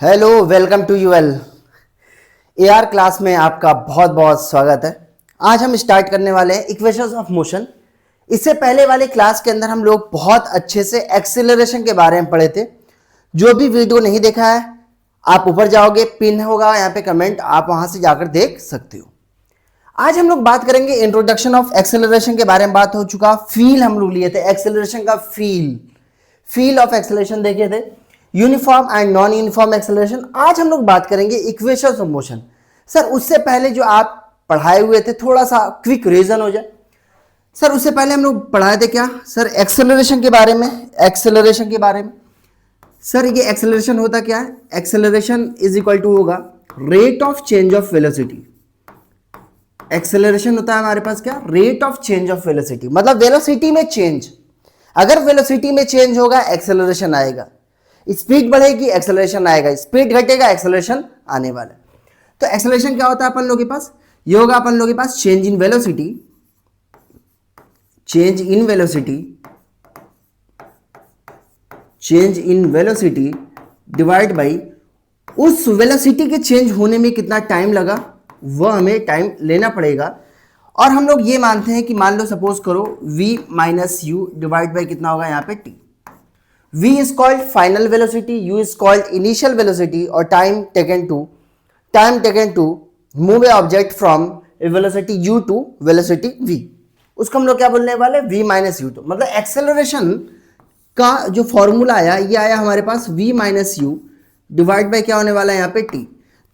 Hello, welcome to UL AR class में आपका बहुत बहुत स्वागत है। आज हम स्टार्ट करने वाले हैं इक्वेशंस ऑफ मोशन। इससे पहले वाले क्लास के अंदर हम लोग बहुत अच्छे से एक्सेलरेशन के बारे में पढ़े थे। जो भी वीडियो नहीं देखा है, आप ऊपर जाओगे, पिन होगा यहाँ पे कमेंट, आप वहां से जाकर देख सकते हो। आज हम लोग बात करेंगे इंट्रोडक्शन ऑफ एक्सेलरेशन के बारे में। बात हो चुका, फील हम लोग लिए थे एक्सेलरेशन का, फील ऑफ एक्सेलरेशन देखे थे, uniform and non uniform acceleration. आज हम लोग बात करेंगे इक्वेशंस ऑफ मोशन। सर उससे पहले जो आप पढ़ाए हुए थे, थोड़ा सा क्विक रिवीजन हो जाए। सर उससे पहले हम लोग पढ़ाए थे क्या सर, एक्सेलरेशन के बारे में। सर ये एक्सेलरेशन होता क्या है, एक्सेलरेशन इज इक्वल टू होगा rate of change of velocity. Acceleration होता है हमारे पास क्या, rate of change of velocity, मतलब वेलोसिटी में चेंज। अगर वेलोसिटी में चेंज होगा एक्सेलरेशन आएगा, स्पीड बढ़ेगी एक्सेलरेशन आएगा, स्पीड घटेगा एक्सेलरेशन आने वाला है। तो एक्सेलरेशन क्या होता है अपन लोगों के पास, ये होगा अपन लोगों के पास change in velocity divide by उस वेलोसिटी के चेंज होने में कितना टाइम लगा, वह हमें टाइम लेना पड़ेगा। और हम लोग ये मानते हैं कि मान लो सपोज करो v minus you divide by कितना होगा यहाँ पे t। v is called final velocity, u is called initial velocity और time taken to move a object from a velocity u to velocity v, उसको हम लोग क्या बोलने वाले, v माइनस यू। तो मतलब एक्सेलरेशन का जो फॉर्मूला आया, ये आया हमारे पास v minus you divide by क्या होने वाला है यहाँ पे t।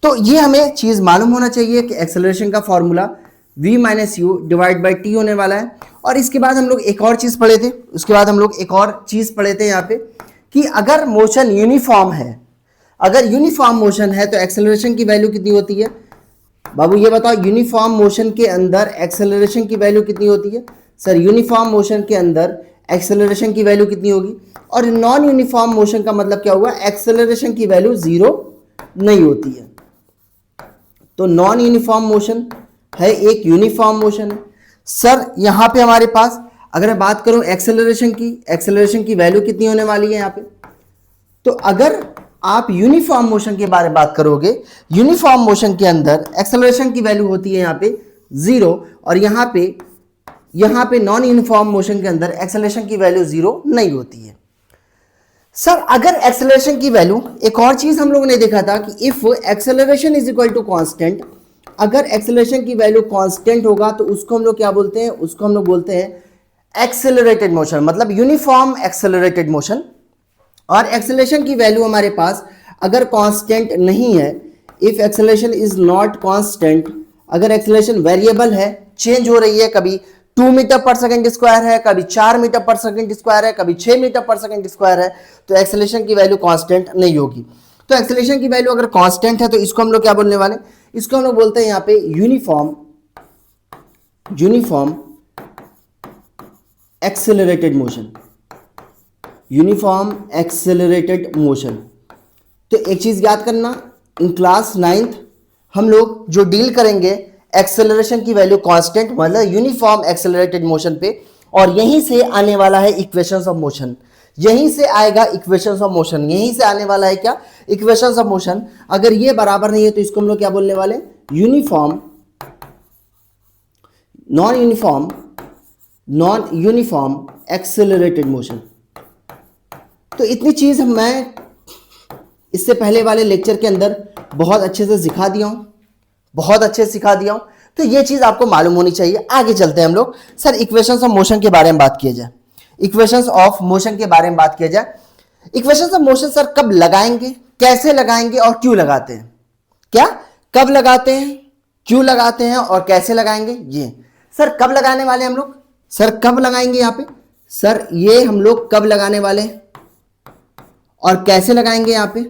तो ये हमें चीज मालूम होना चाहिए कि एक्सेलरेशन का formula v minus you divide by T होने वाला है। और इसके बाद हम लोग एक और चीज पढ़े थे, यहाँ पे कि अगर मोशन यूनिफॉर्म है, अगर यूनिफॉर्म मोशन है तो एक्सेलरेशन की वैल्यू कितनी होती है। बाबू ये बताओ, यूनिफॉर्म मोशन के अंदर एक्सेलरेशन की वैल्यू कितनी होती है। सर यूनिफॉर्म मोशन के अंदर एक्सेलरेशन की वैल्यू कितनी होगी। और नॉन यूनिफॉर्म मोशन का मतलब क्या हुआ, एक्सेलरेशन की वैल्यू जीरो नहीं होती है। तो नॉन यूनिफॉर्म मोशन है, एक यूनिफॉर्म मोशन है। सर यहाँ पे हमारे पास अगर मैं बात करूं एक्सेलरेशन की वैल्यू कितनी होने वाली है यहाँ पे। तो अगर आप यूनिफॉर्म मोशन के बारे में बात करोगे, यूनिफॉर्म मोशन के अंदर एक्सेलरेशन की वैल्यू होती है यहाँ पे जीरो, और यहाँ पे नॉन यूनिफॉर्म मोशन के अंदर एक्सेलरेशन की वैल्यू जीरो नहीं होती है। सर अगर एक्सेलरेशन की वैल्यू, एक और चीज हम लोगों ने देखा था कि if acceleration is equal to constant, अगर एक्सेलरेशन की वैल्यू कांस्टेंट होगा तो उसको हम लोग क्या बोलते हैं, उसको हम लोग बोलते हैं एक्सेलरेटेड मोशन, मतलब यूनिफॉर्म एक्सेलरेटेड मोशन। और एक्सेलरेशन की वैल्यू हमारे पास अगर कांस्टेंट नहीं है, if acceleration is not constant, अगर एक्सेलरेशन वेरिएबल है, चेंज हो रही है, कभी 2 मीटर पर सेकंड स्क्वायर है, कभी 4 मीटर पर सेकंड स्क्वायर है, कभी 6 मीटर पर सेकंड स्क्वायर है, तो एक्सेलरेशन की वैल्यू कांस्टेंट नहीं होगी। तो एक्सेलरेशन की वैल्यू अगर कांस्टेंट है तो इसको हम लोग क्या बोलने वाले, इसको हम लोग बोलते हैं यहाँ पे यूनिफॉर्म एक्सेलरेटेड मोशन। तो एक चीज याद करना, इन क्लास 9th हम लोग जो डील करेंगे एक्सेलरेशन की वैल्यू कांस्टेंट मतलब यूनिफॉर्म एक्सेलरेटेड मोशन पे, और यहीं से आने वाला है इक्वेशंस ऑफ मोशन, यहीं से आएगा इक्वेशंस ऑफ मोशन, यहीं से आने वाला है क्या, इक्वेशंस ऑफ मोशन। अगर ये बराबर नहीं है तो इसको हम लोग क्या बोलने वाले, नॉन यूनिफॉर्म एक्सेलरेटेड मोशन। तो इतनी चीज मैं इससे पहले वाले लेक्चर के अंदर बहुत अच्छे से सिखा दिया हूं, तो ये चीज आपको मालूम होनी चाहिए। आगे चलते हैं हम लोग। सर इक्वेशंस ऑफ मोशन के बारे में बात किया जाए, इक्वेशंस ऑफ मोशन सर कब लगाएंगे, कैसे लगाएंगे और क्यों लगाते हैं, क्या कब लगाते हैं, क्यों लगाते हैं और कैसे लगाएंगे। ये सर कब लगाने वाले हम लोग, सर कब लगाएंगे यहाँ पे, सर ये हम लोग कब लगाने वाले हैं और कैसे लगाएंगे, यहाँ पे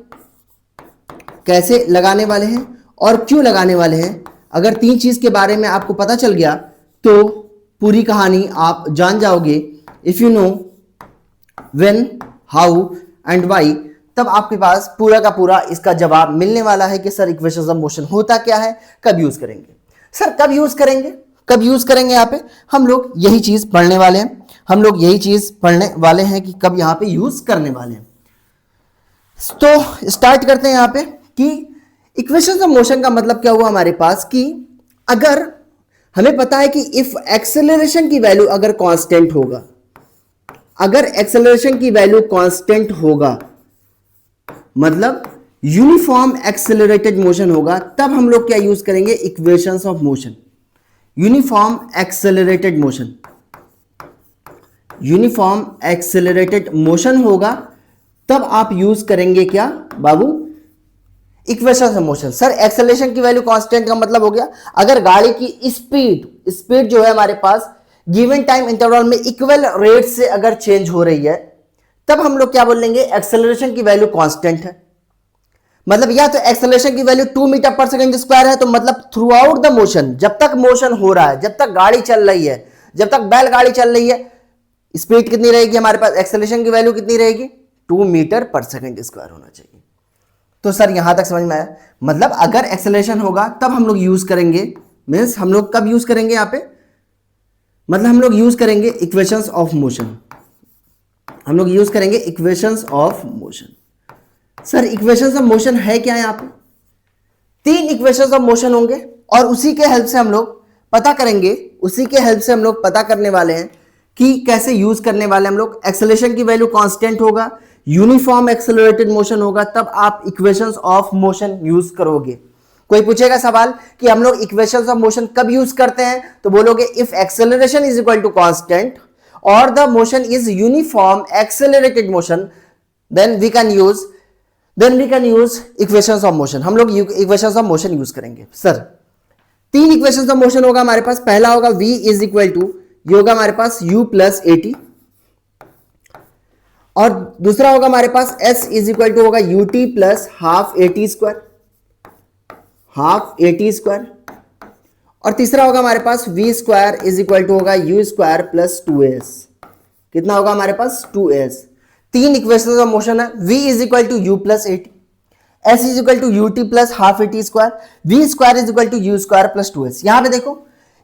कैसे लगाने वाले हैं और क्यों लगाने वाले हैं। अगर 3 चीज के बारे में आपको पता चल गया तो पूरी कहानी आप जान जाओगे। If you know when, how and why, तब आपके पास पूरा का पूरा इसका जवाब मिलने वाला है कि सर इक्वेशंस ऑफ मोशन होता क्या है, कब यूज करेंगे। सर कब यूज करेंगे यहाँ पे हम लोग यही चीज पढ़ने वाले हैं, कि कब यहाँ पे यूज करने वाले हैं। तो स्टार्ट करते हैं यहां पे कि इक्वेशंस ऑफ मोशन का मतलब क्या हुआ हमारे पास कि अगर हमें पता है कि इफ एक्सेलरेशन की वैल्यू अगर कांस्टेंट होगा, अगर एक्सेलरेशन की वैल्यू कांस्टेंट होगा मतलब यूनिफॉर्म एक्सेलरेटेड मोशन होगा, तब हम लोग क्या यूज करेंगे, equations of motion. Uniform accelerated motion, uniform accelerated motion होगा तब आप यूज करेंगे क्या बाबू, equations of motion. Sir acceleration की वैल्यू कांस्टेंट का मतलब हो गया अगर गाड़ी की स्पीड जो है हमारे पास गिवन टाइम इंटरवल में इक्वल रेट से अगर चेंज हो रही है, तब हम लोग क्या बोलेंगे, एक्सेलरेशन की वैल्यू कांस्टेंट है। मतलब या तो एक्सेलरेशन की वैल्यू 2 मीटर पर सेकंड स्क्वायर है, तो मतलब थ्रू आउट द मोशन, जब तक मोशन हो रहा है, जब तक गाड़ी चल रही है, जब तक बैलगाड़ी चल रही है, स्पीड कितनी रहेगी हमारे पास, एक्सेलरेशन की वैल्यू कितनी रहेगी, 2 मीटर पर सेकंड स्क्वायर होना चाहिए। तो सर यहां तक समझ में आया। मतलब अगर एक्सेलरेशन होगा तब हम लोग यूज करेंगे, मीन्स हम लोग कब यूज करेंगे यहां पे, मतलब हम लोग यूज करेंगे इक्वेशंस ऑफ मोशन, हम लोग यूज करेंगे equations of motion. Sir equations of motion है क्या यहां पे, 3 इक्वेशंस ऑफ मोशन होंगे और उसी के हेल्प से हम लोग पता करेंगे, उसी के हेल्प से हम लोग पता करने वाले हैं कि कैसे यूज करने वाले हम लोग। एक्सेलरेशन की वैल्यू कांस्टेंट होगा, यूनिफॉर्म एक्सेलरेटेड मोशन होगा, तब आप इक्वेशंस ऑफ मोशन यूज करोगे। कोई पूछेगा सवाल कि हम लोग इक्वेशंस ऑफ मोशन कब यूज करते हैं, तो बोलोगे if acceleration is equal to constant और the motion is uniform accelerated motion, then we can use equations of motion. हम लोग इक्वेशंस ऑफ मोशन यूज करेंगे। सर 3 इक्वेशंस ऑफ मोशन होगा हमारे पास। पहला होगा v इज इक्वल टू, ये होगा हमारे पास u प्लस एटी, और दूसरा होगा हमारे पास s इज इक्वल टू होगा ut plus half eighty square, half eighty square, और तीसरा होगा हमारे पास v square is equal to होगा u स्क्वायर प्लस 2as। कितना होगा हमारे पास 2as। 3 इक्वेशंस ऑफ मोशन है, v is equal to u plus eighty, s is equal to ut plus half eighty square, v square is equal to u square plus 2s। यहां पे देखो,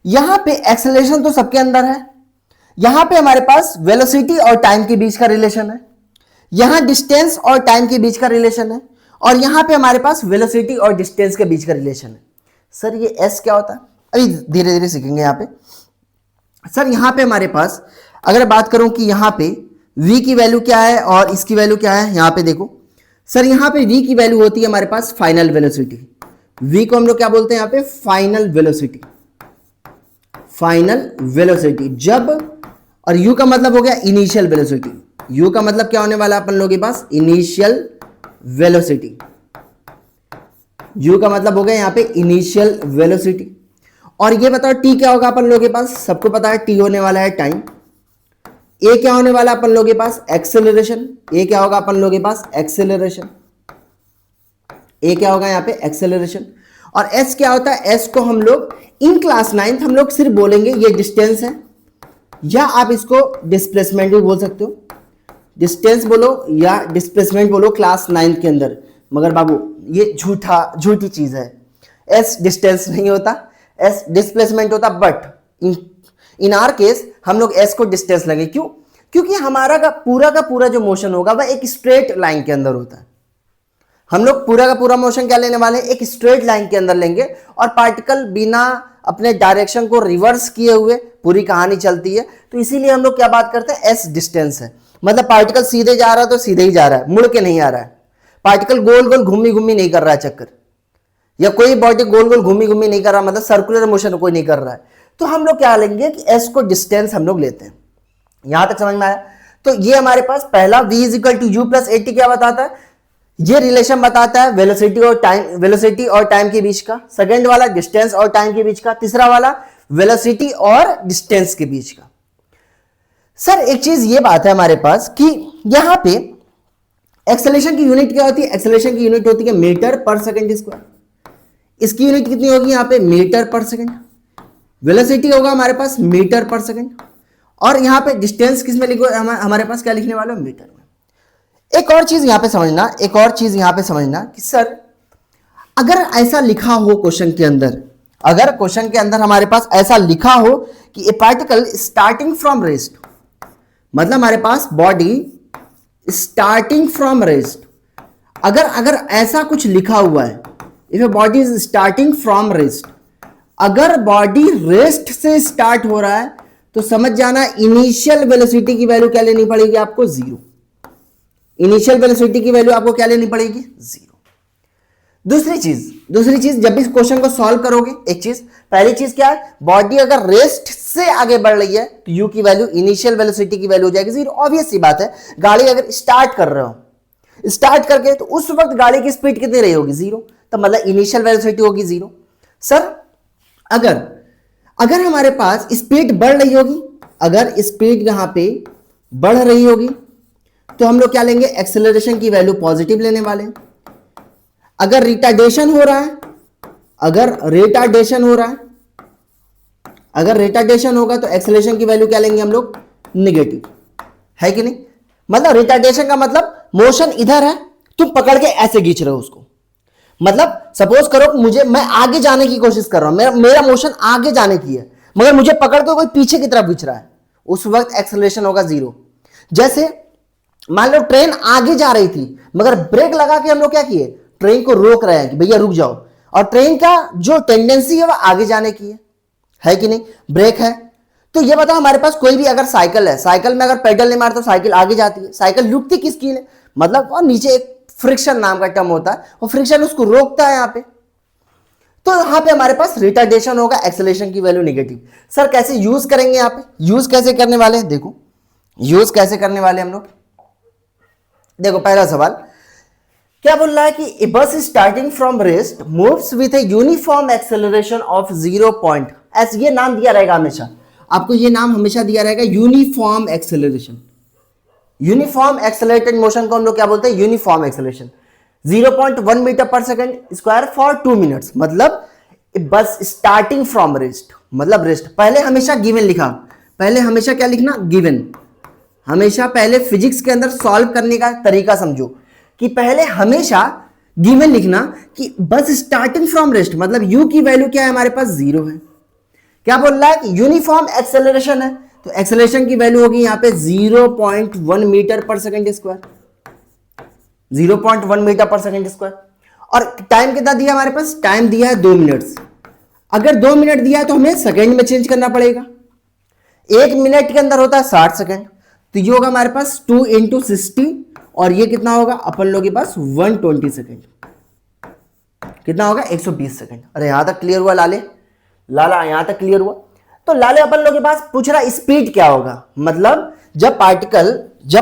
यहां पे एक्सेलरेशन तो सबके अंदर है, यहां पे हमारे पास वेलोसिटी और टाइम के बीच का रिलेशन है, यहां डिस्टेंस और टाइम के बीच का रिलेशन है, और यहां पे हमारे पास वेलोसिटी और डिस्टेंस के बीच का रिलेशन है। सर ये s क्या होता है, अभी धीरे धीरे सीखेंगे यहां पे। सर यहां पे हमारे पास अगर बात करूं कि यहां पे v की वैल्यू क्या है और इसकी वैल्यू क्या है, यहां पे देखो सर, यहां पे v की वैल्यू होती है हमारे पास फाइनल वेलोसिटी। v को हम लोग क्या बोलते हैं यहां पे, फाइनल वेलोसिटी, फाइनल वेलोसिटी। जब, और u का मतलब हो गया इनिशियल वेलोसिटी, u का मतलब क्या होने वाला है अपन लोगों के पास, इनिशियल वेलोसिटी। u का मतलब हो गया यहां पे इनिशियल वेलोसिटी। और ये बताओ t क्या होगा अपन लोगों के पास, सबको पता है t होने वाला है टाइम, a क्या होने वाला है अपन लोगों के पास, एक्सेलरेशन, a क्या होगा अपन लोगों के पास, एक्सेलरेशन, a क्या होगा यहां पे, एक्सेलरेशन। और s क्या होता है, s को हम लोग इन क्लास 9th हम लोग सिर्फ बोलेंगे ये डिस्टेंस है, या आप इसको डिस्प्लेसमेंट भी बोल सकते हो, डिस्टेंस बोलो या डिस्प्लेसमेंट बोलो क्लास 9th के अंदर। मगर बाबू ये झूठी चीज है, s डिस्टेंस नहीं होता, s डिस्प्लेसमेंट होता, बट इन आर केस हम लोग s को डिस्टेंस लगे। क्यों, क्योंकि हमारा का पूरा जो मोशन होगा वह एक स्ट्रेट लाइन के अंदर होता है। हम लोग पूरा का पूरा मोशन क्या लेने वाले हैं, एक स्ट्रेट लाइन के अंदर लेंगे, और पार्टिकल बिना अपने डायरेक्शन को रिवर्स किए हुए पूरी कहानी चलती है। तो इसीलिए हम लोग क्या बात करते हैं, s डिस्टेंस है, मतलब पार्टिकल सीधे जा रहा है तो सीधे ही जा रहा है, मुड़ के नहीं आ रहा है। पार्टिकल गोल गोल घूमी नहीं कर रहा है चक्कर, या कोई बॉडी गोल गोल घूमी नहीं कर रहा, मतलब सर्कुलर मोशन कोई नहीं कर रहा है। तो हम लोग क्या लेंगे कि s को डिस्टेंस हम लोग लेते हैं। यहां तक समझ में आया। तो ये हमारे पास पहला v is equal to u plus at क्या बताता है, ये रिलेशन बताता है वेलोसिटी और टाइम के बीच का। सेकंड वाला डिस्टेंस और टाइम के बीच का। तीसरा वाला वेलोसिटी और डिस्टेंस के बीच का। सर एक चीज ये बात है हमारे पास कि यहां पे एक्सेलरेशन की यूनिट क्या होती है, एक्सेलरेशन की यूनिट होती है मीटर पर सेकंड स्क्वायर। इसकी यूनिट कितनी होगी यहां पे, मीटर पर सेकंड। वेलोसिटी होगा हमारे पास मीटर पर सेकंड, और यहां पे डिस्टेंस किस में लिखो, हमारे पास क्या लिखने वाला है, मीटर में। एक और चीज यहां पे समझना, कि सर अगर ऐसा लिखा हो क्वेश्चन के अंदर, अगर क्वेश्चन के अंदर हमारे पास ऐसा लिखा हो कि ए पार्टिकल स्टार्टिंग फ्रॉम रेस्ट, मतलब हमारे पास बॉडी स्टार्टिंग फ्रॉम रेस्ट, अगर अगर ऐसा कुछ लिखा हुआ है, if a body is starting from rest, अगर बॉडी रेस्ट से स्टार्ट हो रहा है तो समझ जाना इनिशियल वेलोसिटी की वैल्यू क्या लेनी पड़ेगी आपको, जीरो। इनिशियल वेलोसिटी की वैल्यू आपको क्या लेनी पड़ेगी, जीरो। दूसरी चीज जब भी इस क्वेश्चन को सॉल्व करोगे, एक चीज, पहली चीज क्या है, बॉडी अगर रेस्ट से आगे बढ़ रही है तो यू की वैल्यू इनिशियल वेलोसिटी की वैल्यू हो जाएगी जीरो। ऑब्वियस सी बात है, गाड़ी अगर स्टार्ट कर रहे हो, स्टार्ट करके तो उस वक्त गाड़ी की स्पीड कितनी रही होगी, जीरो, तो मतलब इनिशियल वेलोसिटी होगी जीरो। सर अगर हमारे पास स्पीड बढ़ रही होगी, अगर स्पीड यहां पे बढ़ रही होगी तो हम लोग क्या लेंगे, एक्सेलरेशन की वैल्यू पॉजिटिव लेने वाले हैं। अगर रिटार्डेशन हो रहा है, अगर रिटार्डेशन होगा तो एक्सेलरेशन की वैल्यू क्या लेंगे हम लोग, निगेटिव, है कि नहीं। मतलब रिटार्डेशन का मतलब मोशन इधर है, तुम पकड़ के ऐसे खींच रहे हो उसको, मतलब सपोज करो मैं आगे जाने की कोशिश कर रहा हूं, मेरा मोशन आगे जाने की है, मगर मुझे पकड़ के कोई पीछे की तरफ खींच रहा है, उस वक्त एक्सेलरेशन होगा जीरो। जैसे मान लो ट्रेन आगे जा रही थी, मगर ब्रेक लगा के हम लोग क्या किए, ट्रेन को रोक रहे हैं कि भैया रुक जाओ, और ट्रेन का जो टेंडेंसी है वो आगे जाने की है कि नहीं, ब्रेक है। तो ये बताओ हमारे पास कोई भी अगर साइकिल है, साइकिल में अगर पेडल नहीं मारते तो साइकिल आगे जाती है, साइकिल रुकती किसकी लिए, मतलब और नीचे एक फ्रिक्शन नाम का टर्म होता है, वो फ्रिक्शन उसको रोकता है यहां पे, तो यहां पे हमारे पास रिटार्डेशन होगा, एक्सेलरेशन की वैल्यू नेगेटिव। सर कैसे यूज करेंगे, यहां पे यूज कैसे करने वाले हैं, देखो यूज कैसे करने वाले हम लोग। देखो पहला सवाल क्या बोल रहा है कि ए बस starting from rest moves with a uniform acceleration of 0 point, ऐसे ये नाम दिया रहेगा हमेशा आपको, ये नाम हमेशा दिया रहेगा uniform acceleration. Uniform accelerated motion को हम लोग क्या बोलते हैं, यूनिफॉर्म एक्सेलरेशन। 0.1 मीटर पर सेकंड स्क्वायर फॉर 2 मिनट्स, मतलब बस स्टार्टिंग फ्रॉम रेस्ट, मतलब रेस्ट। पहले हमेशा गिवन लिखा, पहले हमेशा क्या लिखना, गिवन। हमेशा पहले फिजिक्स के अंदर सॉल्व करने का तरीका समझो कि पहले हमेशा गिवन लिखना कि बस स्टार्टिंग फ्रॉम रेस्ट, मतलब यू की वैल्यू क्या है हमारे पास, जीरो है। क्या बोल रहा है कि यूनिफॉर्म एक्सेलरेशन है, तो एक्सेलरेशन की वैल्यू होगी यहां पे 0.1 मीटर पर सेकंड स्क्वायर, 0.1 मीटर पर सेकंड स्क्वायर। और टाइम कितना दिया हमारे पास, टाइम दिया है 2 मिनट्स। अगर 2 मिनट दिया है तो हमें सेकंड में चेंज करना पड़ेगा, 1 मिनट के अंदर होता है 60 सेकंड, तो ये होगा हमारे पास 2 × 60, और ये कितना होगा अपन लोग के पास 120 सेकंड, कितना होगा 120 सेकंड। अरे यहां तक क्लियर हुआ लाला यहां तक क्लियर हुआ। तो लाले अपन लोग के पास पूछ रहा स्पीड क्या होगा, मतलब जब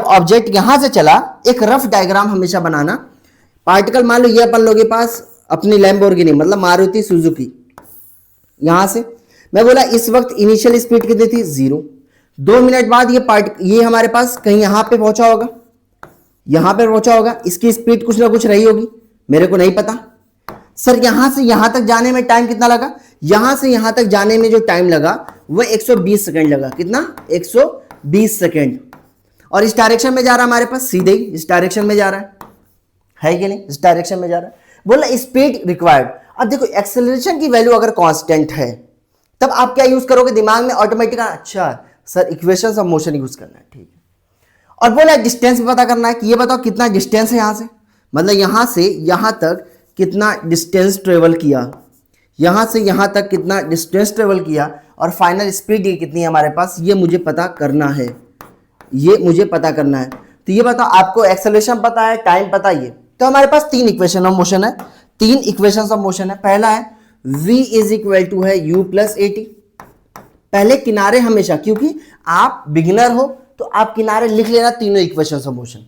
ऑब्जेक्ट यहां से चला, एक रफ डायग्राम हमेशा बनाना। पार्टिकल मान लो ये अपन लोग के पास अपनी लैम्बोर्गिनी मतलब मारुति सुजुकी, यहां से मैं बोला इस वक्त इनिशियल स्पीड कितनी थी, 0। 2 मिनट बाद ये हमारे पास कहीं यहां पे पहुंचा होगा, यहां पे पहुंचा होगा, इसकी स्पीड कुछ ना कुछ रही होगी, मेरे को नहीं पता। सर यहां से यहां तक जाने में टाइम कितना लगा, यहां से यहां तक जाने में जो टाइम लगा वो 120 सेकंड लगा, कितना 120 सेकंड। और इस डायरेक्शन में जा रहा है हमारे पास, सीधे ही इस डायरेक्शन में जा रहा है कि नहीं, इस डायरेक्शन में जा रहा है। बोला स्पीड रिक्वायर्ड। अब देखो एक्सेलरेशन की वैल्यू अगर कांस्टेंट है तब आप क्या यूज करोगे, दिमाग में ऑटोमेटिक, अच्छा sir equations of motion use करना है, ठीक है। और बोला डिस्टेंस पता करना है कि ये बताओ कितना डिस्टेंस है यहां से, मतलब यहां से यहां तक कितना डिस्टेंस ट्रेवल किया, यहां से यहां तक कितना डिस्टेंस ट्रेवल किया, और फाइनल स्पीड ये कितनी है हमारे पास, ये मुझे पता करना है, ये मुझे पता करना है। तो ये बताओ आपको एक्सेलरेशन पता है, टाइम पता है, तो हमारे पास 3 इक्वेशन ऑफ मोशन है, 3 इक्वेशन ऑफ मोशन है। पहला है v इज इक्वल टू है u प्लस at। पहले किनारे हमेशा, क्योंकि आप बिगिनर हो तो आप किनारे लिख लेना तीनों equation of motion.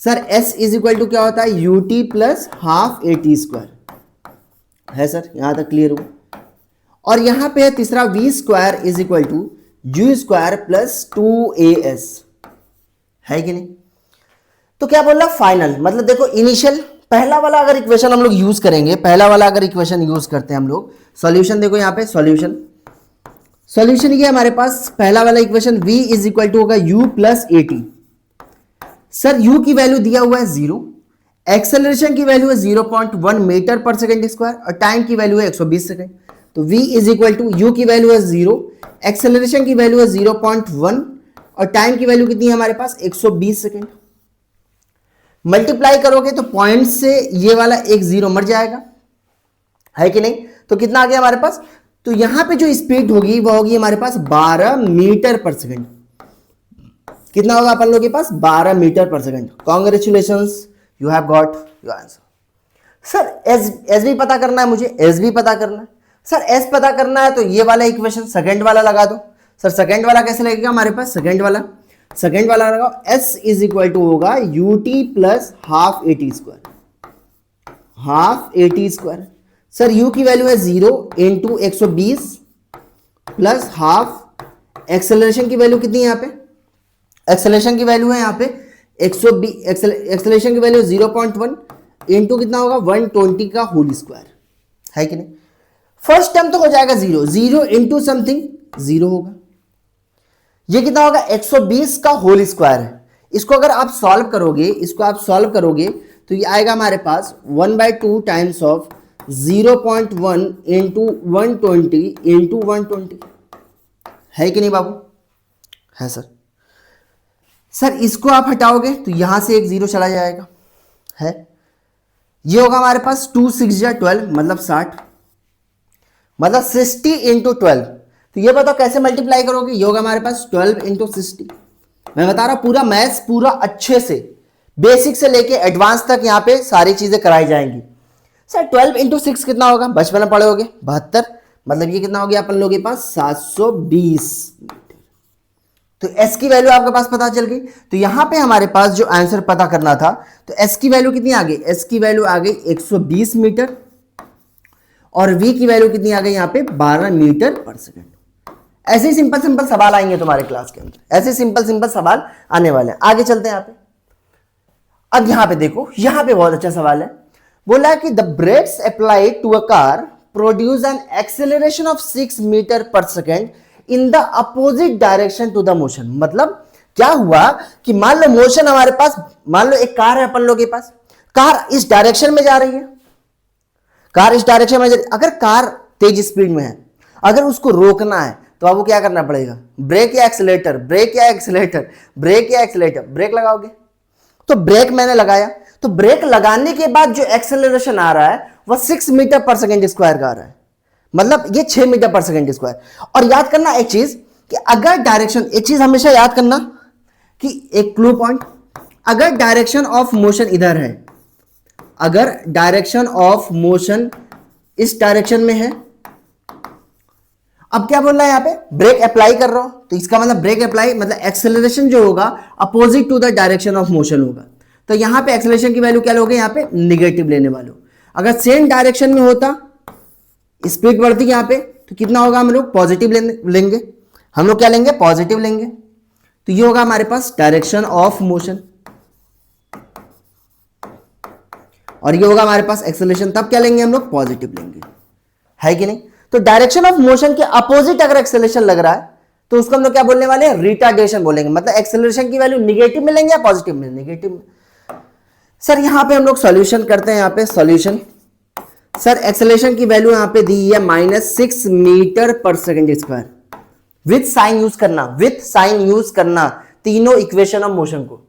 Sir s is equal to क्या होता है, ut plus half at square, है सर यहां तक क्लियर हुआ। और यहां पे है तीसरा v square is equal to u square plus 2as, है कि नहीं। तो क्या बोल रहा फाइनल, मतलब देखो इनिशियल पहला वाला अगर इक्वेशन हम लोग यूज करेंगे, पहला वाला अगर इक्वेशन यूज करते हैं हम लोग, सॉल्यूशन देखो यहां पे सॉल्यूशन ये हमारे पास पहला वाला equation v is equal to होगा u plus at। Sir u की वैल्यू दिया हुआ है 0, एक्सेलरेशन की वैल्यू है 0.1 मीटर पर सेकंड स्क्वायर, और टाइम की वैल्यू है 120 सेकंड। तो v is equal to u की वैल्यू है 0, एक्सेलरेशन की वैल्यू है 0.1, और टाइम की वैल्यू कितनी है हमारे पास 120 सेकंड। मल्टीप्लाई करोगे तो पॉइंट से ये वाला एक जीरो मर जाएगा, है कि नहीं? तो कितना आ गया हमारे पास? तो यहां पे जो स्पीड होगी वो होगी हमारे पास 12 मीटर पर सेकंड। कितना होगा अपन लोगों के पास? 12 मीटर पर second. Congratulations, you have got your answer. Sir S भी पता करना है मुझे, एस भी पता करना है। सर एस पता करना है तो ये वाला इक्वेशन सेकंड वाला लगा दो। सर सेकंड वाला कैसे लगेगा हमारे पास? सेकंड वाला लगाओ, एस इज इक्वल टू होगा you t plus half A T square. Sir u की वैल्यू है 0 इंटू 120 प्लस हाफ। एक्सेलरेशन की वैल्यू कितनी है यहाँ पे? एक्सेलरेशन की वैल्यू है यहाँ पे 120, एक्सेलरेशन की वैल्यू 0.1 इंटू कितना होगा? 120 का होल स्क्वायर, है कि नहीं? फर्स्ट टर्म तो हो जाएगा 0 इंटू समथिंग 0 होगा। ये कितना होगा? 120 का होल स्क्वायर है। इसको अगर आप सॉल्व करोगे तो ये आएगा हमारे पास 1/2 टाइम्स ऑफ 0.1 इंटू 120 इंटू 120, है कि नहीं बाबू? है सर। सर इसको आप हटाओगे तो यहां से एक जीरो चला जाएगा, है। ये होगा हमारे पास 2 6 12 मतलब 60, मतलब 60 इंटू 12। तो ये बताओ कैसे मल्टीप्लाई करोगे? ये होगा हमारे पास 12 इंटू 60। मैं बता रहा हूं पूरा मैथ्स पूरा अच्छे से बेसिक से लेके एडवांस तक यहाँ पे सारी चीजें कराई जाएंगी। सर 12 इंटू 6 कितना होगा? बचपन में पढ़े होगे 72, मतलब ये कितना हो गया अपन लोगों के पास? 720 मीटर। तो s की वैल्यू आपके पास पता चल गई। तो यहां पे हमारे पास जो आंसर पता करना था तो s की वैल्यू कितनी आ गई? s की वैल्यू आ गई 120 मीटर और v की वैल्यू कितनी आ गई यहाँ पे? 12 मीटर पर सेकंड। ऐसे ही सिंपल सवाल आएंगे तुम्हारे क्लास के अंदर, ऐसे सिंपल सवाल आने वाले हैं। आगे चलते हैं यहाँ पे। अब यहां पे देखो, यहां पे बहुत अच्छा सवाल है। बोला कि the brakes applied to a car produce an acceleration of 6 metre per second in the opposite direction to the motion. मतलब क्या हुआ कि मान लो मोशन हमारे पास, मान लो एक कार है अपन लोगों के पास, कार इस डायरेक्शन में जा रही है, अगर कार तेज स्पीड में है, अगर उसको रोकना है तो आपको क्या करना पड़ेगा? ब्रेक या एक्सीलरेटर, ब्रेक लगाओगे। तो ब्रेक मैंने लगाया, तो ब्रेक लगाने के बाद जो एक्सेलरेशन आ रहा है वह 6 मीटर पर सेकेंड स्क्वायर का आ रहा है, मतलब ये 6 मीटर पर सेकेंड स्क्वायर। और याद करना एक चीज कि अगर डायरेक्शन, एक चीज हमेशा याद करना कि एक क्लू पॉइंट, अगर डायरेक्शन ऑफ मोशन इधर है, अगर डायरेक्शन ऑफ मोशन इस डायरेक्शन में है, अब क्या बोल रहा है यहाँ पे? ब्रेक अप्लाई कर रहा हूं, तो इसका मतलब ब्रेक अप्लाई मतलब एक्सेलरेशन जो होगा opposite to the direction of motion होगा। तो यहां पे एक्सेलरेशन की वैल्यू क्या लोगे? यहाँ पे निगेटिव लेने वाले हो। अगर सेम डायरेक्शन में होता, स्पीड बढ़ती यहां पे, तो कितना होगा? हम लोग पॉजिटिव लेंगे। हम लोग क्या लेंगे? पॉजिटिव लेंगे। तो ये होगा हमारे पास डायरेक्शन ऑफ मोशन, और ये होगा हमारे पास एक्सेलरेशन। तब क्या लेंगे हम लोग? पॉजिटिव लेंगे, है कि नहीं? तो डायरेक्शन ऑफ मोशन के अपोजिट अगर एक्सेलरेशन लग रहा है तो उसको हम लोग क्या बोलने वाले हैं? रिटार्डेशन बोलेंगे। मतलब एक्सेलरेशन की वैल्यू निगेटिव में लेंगे या पॉजिटिव में? निगेटिव में। सर यहां पे हम लोग सॉल्यूशन करते हैं। यहां पे सॉल्यूशन, सर एक्सेलरेशन की वैल्यू यहां पे दी है -6 metre per second square. With sign use करना तीनों इक्वेशन ऑफ मोशन को।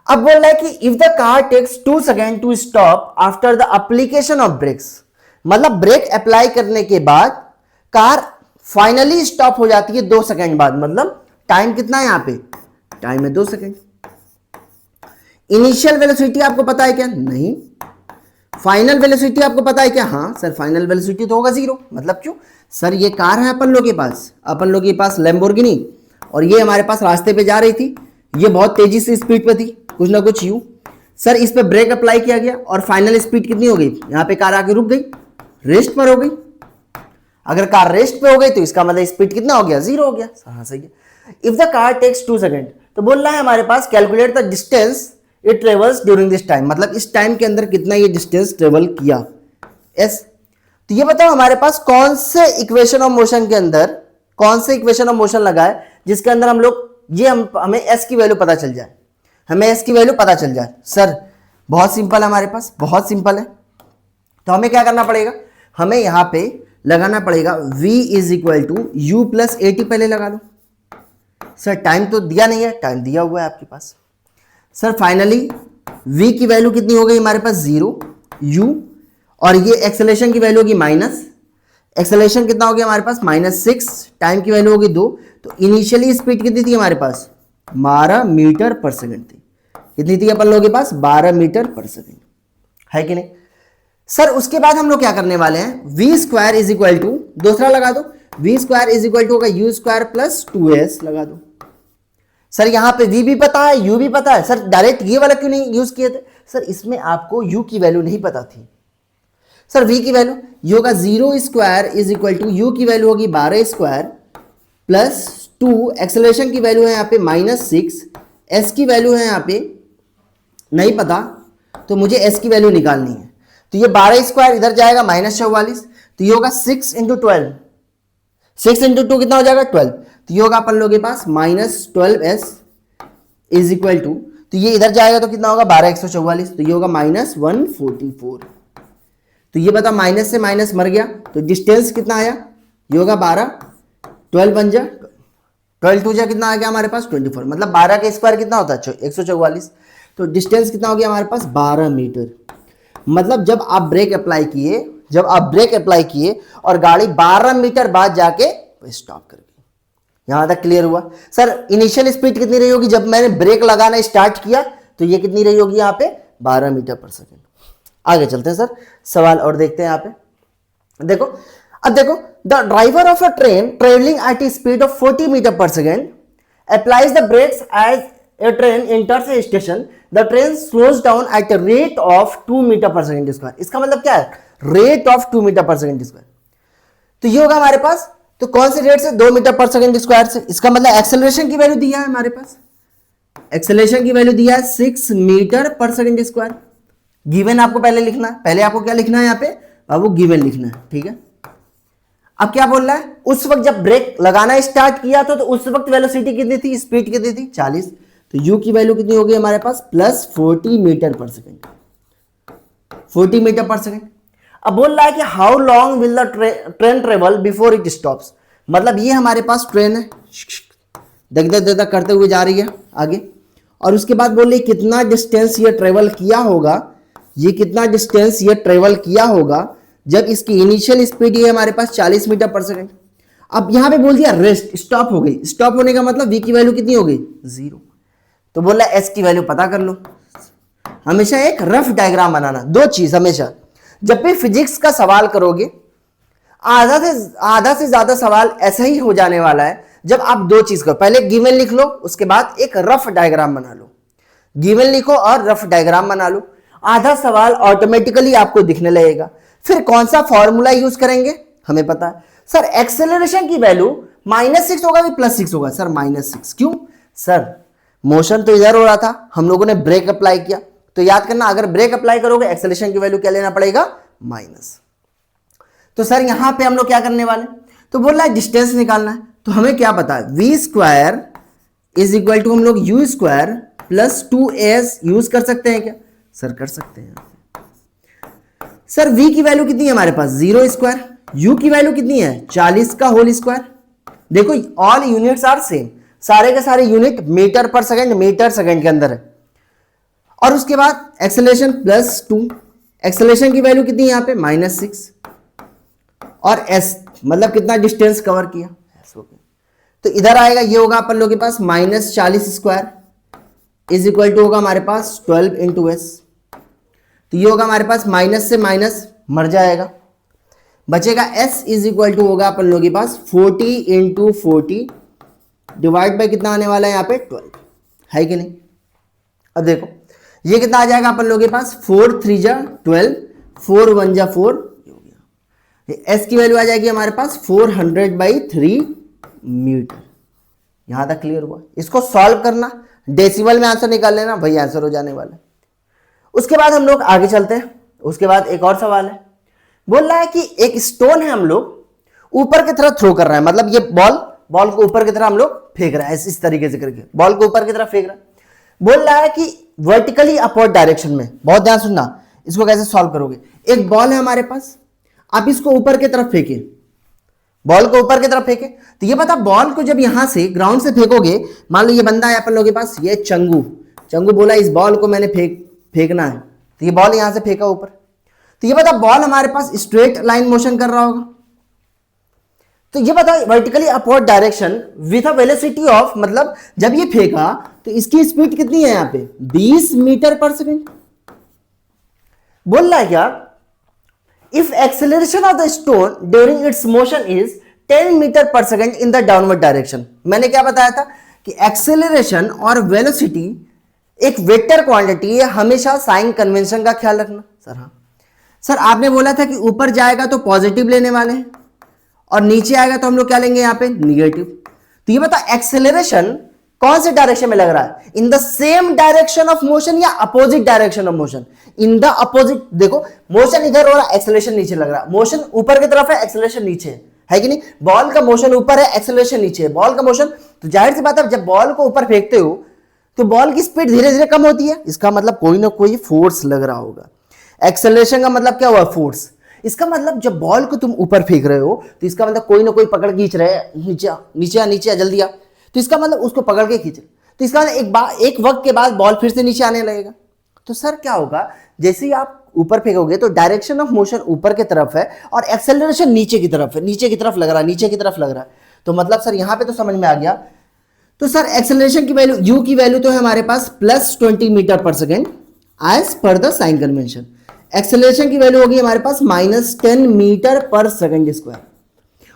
अब बोल रहा है कि if the car takes 2 second to stop after the application of brakes, मतलब ब्रेक अप्लाई करने के बाद कार फाइनली स्टॉप हो जाती है 2 सेकेंड बाद, मतलब टाइम कितना है यहां पे? टाइम है 2 सेकेंड। इनिशियल वेलोसिटी आपको पता है क्या? नहीं। फाइनल वेलोसिटी आपको पता है क्या? हाँ सर, फाइनल वेलोसिटी तो होगा 0। मतलब क्यों? सर ये कार है अपन लोग के पास लैम्बोर्गिनी, और ये हमारे पास रास्ते पे जा रही थी, ये बहुत तेजी से स्पीड पे थी, कुछ ना कुछ यूं। सर इस पे ब्रेक अप्लाई किया गया और फाइनल स्पीड कितनी हो गई? यहां पे कार आके रुक गई, रेस्ट पर हो गई। अगर कार रेस्ट पे हो गई तो इसका मतलब स्पीड कितना हो गया? 0 हो गया। हाँ सही है। If the car takes 2 second, तो बोल रहा है हमारे पास calculate the distance it travels during this time, मतलब इस टाइम के अंदर कितना ये डिस्टेंस ट्रेवल किया। एस, तो ये बताओ हमारे पास कौन से इक्वेशन ऑफ मोशन के अंदर, कौन से इक्वेशन ऑफ मोशन लगा है जिसके अंदर हम लोग ये हमें एस की वैल्यू पता चल जाए, हमें एस की वैल्यू पता चल जाए। सर बहुत सिंपल है, हमारे पास बहुत सिंपल है। तो हमें क्या करना पड़ेगा? हमें यहां पे लगाना पड़ेगा v is equal to u plus a t. पहले लगा लो। सर टाइम तो दिया नहीं है, टाइम दिया हुआ है आपके पास। सर फाइनली v की वैल्यू कितनी हो गई हमारे पास 0, u, और ये एक्सेलरेशन की वैल्यू होगी माइनस, एक्सेलरेशन कितना हो गया हमारे पास -6, टाइम की वैल्यू होगी 2। तो इनिशियली स्पीड कितनी थी हमारे पास 12 मीटर पर सेकंड थी। कितनी थी अपन लोगों के पास 12 मीटर पर सेकंड, है कि नहीं सर। उसके बाद हम लोग क्या करने वाले हैं, v square is equal to, दूसरा लगा दो, v square is equal to होगा u स्क्वायर प्लस 2s लगा दो। सर यहां पे v भी पता है, u भी पता है, सर डायरेक्ट ये वाला क्यों नहीं यूज किए थे, सर इसमें आपको u की वैल्यू नहीं पता थी। सर v की वैल्यू ये होगा 0 square is equal to u की वैल्यू होगी 12 स्क्वायर प्लस 2, एक्सेलरेशन की वैल्यू है यहाँ पे -6, s की वैल्यू है यहाँ पे नहीं पता, तो मुझे s की वैल्यू निकालनी है। तो ये 12 स्क्वायर इधर जाएगा -44, तो ये होगा 6 इंटू 12, 6 इंटू 2 कितना हो जाएगा 12, तो ये होगा अपन लोगों के पास -12s इज इक्वल टू, तो ये इधर जाएगा तो कितना होगा 12 144, तो ये होगा -144। तो ये बता माइनस से माइनस मर गया, तो डिस्टेंस कितना आया, ये होगा 12, 12 बन जा 12 टू जा कितना आ गया हमारे पास 24, मतलब 12 का स्क्वायर कितना होता है 144। तो डिस्टेंस कितना हो गया हमारे पास 12 मीटर। मतलब जब आप ब्रेक अप्लाई किए, जब आप ब्रेक अप्लाई किए और गाड़ी 12 मीटर बाद जाके स्टॉप कर गई। यहां तक क्लियर हुआ। सर इनिशियल स्पीड कितनी रही होगी जब मैंने ब्रेक लगाना स्टार्ट किया, तो ये कितनी रही होगी यहाँ पे 12 मीटर पर सेकेंड। आगे चलते हैं सर, सवाल और देखते हैं यहाँ पे। देखो अब देखो, the driver of a train travelling at a speed of 40 metre per second applies the brakes as a train enters a station, the train slows down at a rate of 2 metre per second square. इसका मतलब क्या है, rate of 2 metre per second square. तो ये होगा हमारे पास, तो कौन से रेट से 2 मीटर पर सेकेंड स्क्वायर से। इसका मतलब एक्सेलरेशन की वैल्यू दिया है हमारे पास, एक्सेलरेशन की वैल्यू दिया है 6 metre per second square. Given आपको पहले लिखना है, पहले आपको क्या लिखना है यहाँ पे बाबू, गिवन लिखना है, ठीक है। अब क्या बोल रहा है, उस वक्त जब ब्रेक लगाना स्टार्ट किया तो उस वक्त वेलोसिटी कितनी थी, स्पीड कितनी थी 40, तो u की वैल्यू कितनी होगी हमारे पास +40 metre per second, 40 metre per second. अब बोल रहा है कि how long will the train travel before it stops. मतलब ये हमारे पास ट्रेन है, देख देख देख करते हुए जा रही है आगे, और उसके बाद बोल रही कितना डिस्टेंस ये ट्रेवल किया होगा, ये कितना डिस्टेंस ये ट्रेवल किया होगा जब इसकी इनिशियल स्पीड ये हमारे पास 40 मीटर पर सेकेंड। अब यहां पे बोल दिया रेस्ट, स्टॉप हो गई। स्टॉप होने का मतलब v की वैल्यू कितनी हो गई 0। तो बोला s की वैल्यू पता कर लो। हमेशा एक रफ डायग्राम बनाना, दो चीज हमेशा जब भी फिजिक्स का सवाल करोगे, आधा से ज्यादा सवाल ऐसा ही हो जाने वाला है जब आप दो चीज करो, पहले गिवन लिख लो, उसके बाद एक रफ डायग्राम बना लो। गिवन लिखो और रफ डायग्राम बना लो, आधा सवाल ऑटोमेटिकली आपको दिखने लगेगा। फिर कौन सा फॉर्मूला यूज करेंगे हमें पता है। सर एक्सेलरेशन की वैल्यू -6 होगा कि +6 होगा, सर -6। क्यों सर, मोशन तो इधर हो रहा था, हम लोगों ने ब्रेक अप्लाई किया, तो याद करना अगर ब्रेक अप्लाई करोगे एक्सेलरेशन की वैल्यू क्या लेना पड़ेगा माइनस। तो सर यहां पे हम लोग क्या करने वाले, तो बोल रहा है डिस्टेंस निकालना है, तो हमें क्या पता है v square is equal to हम लोग u square plus 2s use कर सकते हैं क्या, सर कर सकते हैं। सर v की वैल्यू कितनी है हमारे पास 0 स्क्वायर, u की वैल्यू कितनी है 40 का होल स्क्वायर। देखो ऑल यूनिट्स आर सेम, सारे के सारे यूनिट मीटर पर सेकंड, मीटर सेकंड के अंदर है। और उसके बाद एक्सेलरेशन +2, एक्सेलरेशन की वैल्यू कितनी है यहाँ पे -6, और s मतलब कितना डिस्टेंस कवर किया। तो इधर आएगा, ये होगा अपन लोगों के पास -40 स्क्वायर इज इक्वल टू होगा हमारे पास 12 इंटू s। तो ये होगा हमारे पास माइनस से माइनस मर जाएगा, बचेगा s इज इक्वल टू होगा अपन लोगों के पास 40 इंटू 40 डिवाइड बाई कितना आने वाला है यहाँ पे 12, है कि नहीं। अब देखो ये कितना आ जाएगा अपन लोगों के पास 4 3 जा 12, 4 1 जा 4 हो गया। s की वैल्यू आ जाएगी हमारे पास 400/3 मीटर। यहां तक क्लियर हुआ। इसको सॉल्व करना, डेसिमल में आंसर निकाल लेना, वही आंसर हो जाने वाला है। उसके बाद हम लोग आगे चलते हैं। उसके बाद एक और सवाल है, बोल रहा है कि एक स्टोन है हम लोग ऊपर की तरफ थ्रो कर रहे हैं, मतलब ये बॉल को ऊपर की तरफ हम लोग फेंक रहे हैं, इस तरीके से करके बॉल को ऊपर की तरफ फेंक रहा है। बोल रहा है कि वर्टिकली अपवर्ड डायरेक्शन में, बहुत ध्यान सुनना, इसको कैसे सॉल्व करोगे। एक बॉल है हमारे पास, आप इसको ऊपर की तरफ फेंके, बॉल को ऊपर की तरफ फेंके, तो ये पता बॉल को जब यहां से ग्राउंड से फेंकोगे, मान लो ये बंदा है अपन लोगों के पास, ये चंगू बोला इस बॉल को मैंने फेंकना है, तो ये बॉल यहां से फेंका ऊपर, तो ये बता बॉल हमारे पास स्ट्रेट लाइन मोशन कर रहा होगा, तो ये बता vertically upward direction with a velocity of, मतलब जब ये फेंका तो इसकी स्पीड कितनी है यहां पे 20 मीटर पर सेकेंड। बोल रहा है क्या, if acceleration of the stone during its motion is 10 metre per second in the downward direction. मैंने क्या बताया था कि एक्सेलरेशन और वेलोसिटी एक वेक्टर क्वांटिटी है, हमेशा साइन कन्वेंशन का ख्याल रखना। सर हाँ सर, आपने बोला था कि ऊपर जाएगा तो पॉजिटिव लेने वाले हैं और नीचे आएगा तो हम लोग क्या लेंगे यहाँ पे निगेटिव। तो ये बता एक्सेलरेशन कौन से डायरेक्शन में लग रहा है, in the same direction of motion या opposite direction of motion. In the opposite, देखो मोशन इधर हो रहा है, एक्सेलरेशन नीचे लग रहा है, मोशन ऊपर की तरफ है, एक्सेलरेशन नीचे है कि नहीं, बॉल का मोशन ऊपर है, एक्सेलरेशन नीचे है, बॉल का मोशन, तो जाहिर सी बात है जब बॉल को ऊपर फेंकते हो तो बॉल की स्पीड धीरे धीरे कम होती है, इसका मतलब कोई ना कोई फोर्स लग रहा होगा। एक्सेलरेशन का मतलब क्या हुआ, फोर्स। इसका मतलब जब बॉल को तुम ऊपर फेंक रहे हो तो इसका मतलब कोई ना कोई पकड़ खींच रहे हैं, नीचे नीचे नीचे जल्दी आ, तो इसका मतलब उसको पकड़ के खींच, तो इसका मतलब एक वक्त के बाद बॉल फिर से नीचे आने लगेगा। तो सर क्या होगा, जैसे ही आप ऊपर फेंकोगे तो डायरेक्शन ऑफ मोशन ऊपर की तरफ है और एक्सेलरेशन नीचे की तरफ है, नीचे की तरफ लग रहा है, नीचे की तरफ लग रहा है। तो मतलब सर यहां पे तो समझ में आ गया। तो सर एक्सेलरेशन की वैल्यू, यू की वैल्यू तो है हमारे पास +20 metre per second as per the sign convention. Acceleration की वैल्यू होगी हमारे पास -10 मीटर पर सेकेंड स्क्वायर,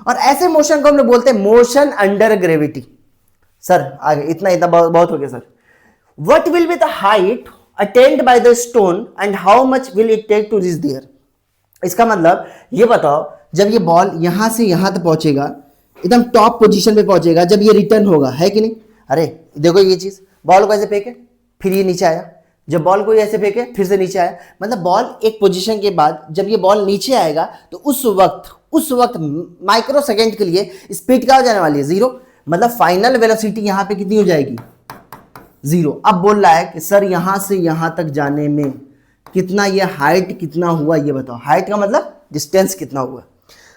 और ऐसे मोशन को हम लोग बोलते हैं मोशन अंडर ग्रेविटी। सर आगे इतना इतना बहुत हो गया sir. What will be the height attained by the stone and how much will it take to reach there. इसका मतलब ये बताओ, जब ये बॉल यहां से यहां तक पहुंचेगा, एकदम टॉप पोजीशन पे पहुंचेगा, जब ये रिटर्न होगा, है कि नहीं। अरे देखो ये चीज, बॉल को ऐसे फेंके फिर ये नीचे आया, जब बॉल को ऐसे फेंके फिर से नीचे आया, मतलब बॉल एक पोजीशन के बाद जब ये बॉल नीचे आएगा तो उस वक्त माइक्रो सेकेंड के लिए स्पीड क्या हो जाने वाली है, 0। मतलब फाइनल वेलोसिटी यहां पे कितनी हो जाएगी, 0। अब बोल रहा है कि सर यहां से यहां तक जाने में कितना, ये हाइट कितना हुआ ये बताओ। हाइट का मतलब डिस्टेंस कितना हुआ।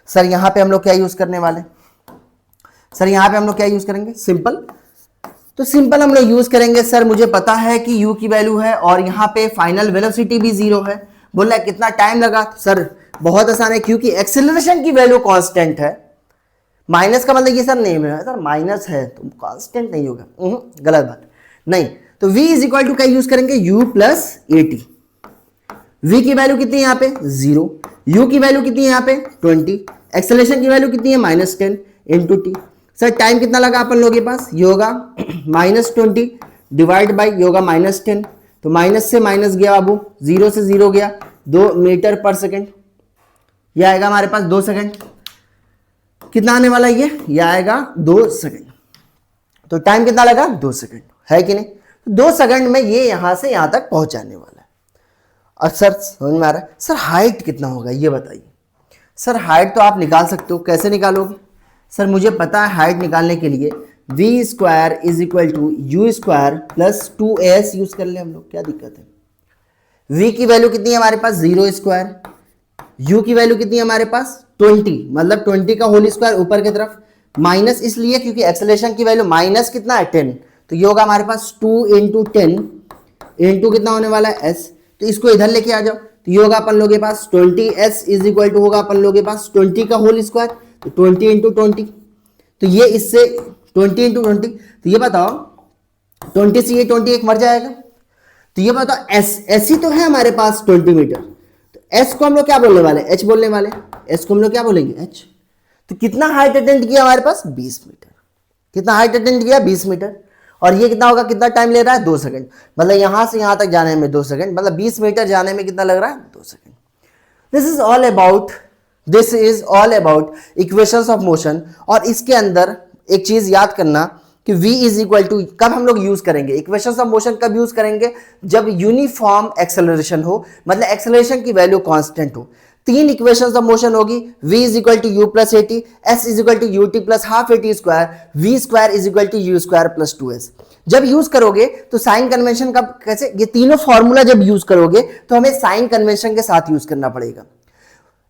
सर यहां पे हम लोग क्या यूज करने वाले, सर यहां पे हम लोग क्या यूज करेंगे, सिंपल। तो सिंपल हम लोग यूज करेंगे, सर मुझे पता है कि u की वैल्यू है और यहाँ पे फाइनल वेलोसिटी भी 0 है। बोल रहा है कितना टाइम लगा, सर बहुत आसान है, क्योंकि एक्सेलरेशन की वैल्यू कांस्टेंट है। माइनस का मतलब ये सर नहीं है, सर माइनस है तो कांस्टेंट नहीं होगा, गलत बात नहीं। तो v इज इक्वल टू क्या यूज करेंगे, u प्लस AT। v की वैल्यू कितनी है यहाँ पे 0, u की वैल्यू कितनी है यहाँ पे 20, एक्सेलरेशन की वैल्यू कितनी है -10 इंटू टी। सर टाइम कितना लगा अपन लोगों के पास, ये होगा -20 डिवाइड बाई ये होगा -10, तो माइनस से माइनस गया बाबू, 0 से 0 गया, 2 मीटर पर सेकेंड, ये आएगा हमारे पास 2 सेकेंड। कितना आने वाला ये आएगा 2 सेकेंड। तो टाइम कितना लगा 2 सेकेंड, है कि नहीं। तो 2 सेकेंड में ये यहां से यहां तक पहुंच जाने वाला है। और सर समझ में आ रहा है, सर हाइट कितना होगा ये बताइए। सर हाइट तो आप निकाल सकते हो, कैसे निकालोगे। सर मुझे पता है हाइट निकालने के लिए v square is equal to u square plus 2as use कर ले हम लोग, क्या दिक्कत है। v की वैल्यू कितनी है हमारे पास 0 स्क्वायर, u की वैल्यू कितनी है हमारे पास 20, मतलब 20 का होल स्क्वायर ऊपर की तरफ, माइनस इसलिए क्योंकि एक्सेलरेशन की वैल्यू माइनस कितना है 10, तो ये होगा हमारे पास 2 इंटू 10 इंटू कितना होने वाला है s, तो इसको इधर लेके आ जाओ, तो ये होगा अपन लोगों के पास 20s इज इक्वल टू होगा अपन लोगों के पास 20 का होल स्क्वायर, तो 20 इंटू 20, तो ये इससे 20 इंटू 20, तो ये बताओ 20 से ये 21 मर जाएगा। तो ये बताओ एस ही तो है हमारे पास 20 मीटर, तो एस को हम लोग क्या बोलने वाले, एच बोलने वाले, एस को हम लोग क्या बोलेंगे एच। तो कितना हाइट अटेंड किया हमारे पास 20 मीटर, कितना हाइट अटेंड किया 20 मीटर, और ये कितना होगा, कितना टाइम ले रहा है 2 सेकंड, मतलब यहां से यहां तक जाने में 2 सेकंड, मतलब 20 मीटर जाने में कितना लग रहा है 2 second. This is all about equations of motion. और इसके अंदर एक चीज याद करना कि v इज इक्वल टू कब हम लोग यूज करेंगे, इक्वेशंस ऑफ मोशन कब यूज करेंगे, जब यूनिफॉर्म एक्सेलरेशन हो, मतलब एक्सेलरेशन की वैल्यू कांस्टेंट हो। 3 इक्वेशंस ऑफ मोशन होगी, v is equal to u plus eighty, s is equal to u t plus half eighty square, v square is equal to u square plus 2s। जब use करोगे तो sign convention का कैसे, ये तीनों formula जब use करोगे तो हमें साइन कन्वेंशन के साथ यूज करना पड़ेगा।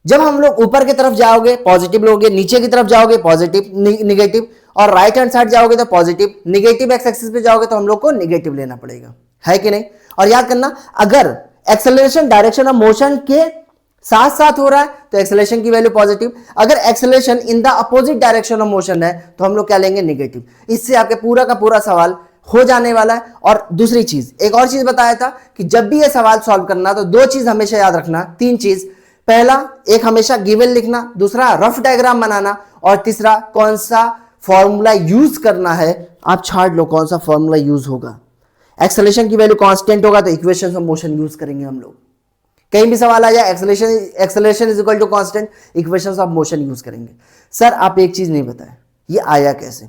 जब हम लोग ऊपर की तरफ जाओगे पॉजिटिव लोगे, नीचे की तरफ जाओगे पॉजिटिव निगेटिव, और राइट हैंड साइड जाओगे तो पॉजिटिव, निगेटिव एक्स एक्सिस पे जाओगे तो हम लोग को निगेटिव लेना पड़ेगा। है कि नहीं? और याद करना, अगर एक्सेलरेशन डायरेक्शन ऑफ मोशन के साथ साथ हो रहा है तो एक्सेलरेशन की वैल्यू पॉजिटिव, अगर acceleration in the opposite direction of motion है तो हम लोग क्या लेंगे? नेगेटिव। इससे आपके पूरा का पूरा सवाल हो जाने वाला है। और दूसरी चीज, एक और चीज बताया था कि जब भी ये सवाल सॉल्व करना तो दो चीज हमेशा याद रखना, तीन चीज। पहला, एक हमेशा गिवन लिखना, दूसरा रफ डायग्राम बनाना, और तीसरा कौन सा फॉर्मूला यूज करना है आप छाट लो, कौन सा फॉर्मूला यूज होगा। एक्सेलरेशन की वैल्यू कांस्टेंट होगा तो इक्वेशन ऑफ मोशन यूज करेंगे हम लोग। कहीं भी सवाल आ जाए acceleration is equal to constant, equations of motion use करेंगे। सर आप एक चीज नहीं बताए, ये आया कैसे?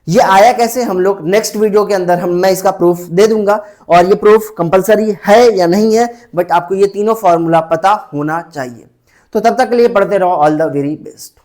ये आया कैसे हम लोग नेक्स्ट वीडियो के अंदर मैं इसका प्रूफ दे दूंगा, और ये प्रूफ कंपलसरी है या नहीं है, बट आपको ये तीनों फॉर्मूला पता होना चाहिए। तो तब तक के लिए पढ़ते रहो। All the very best.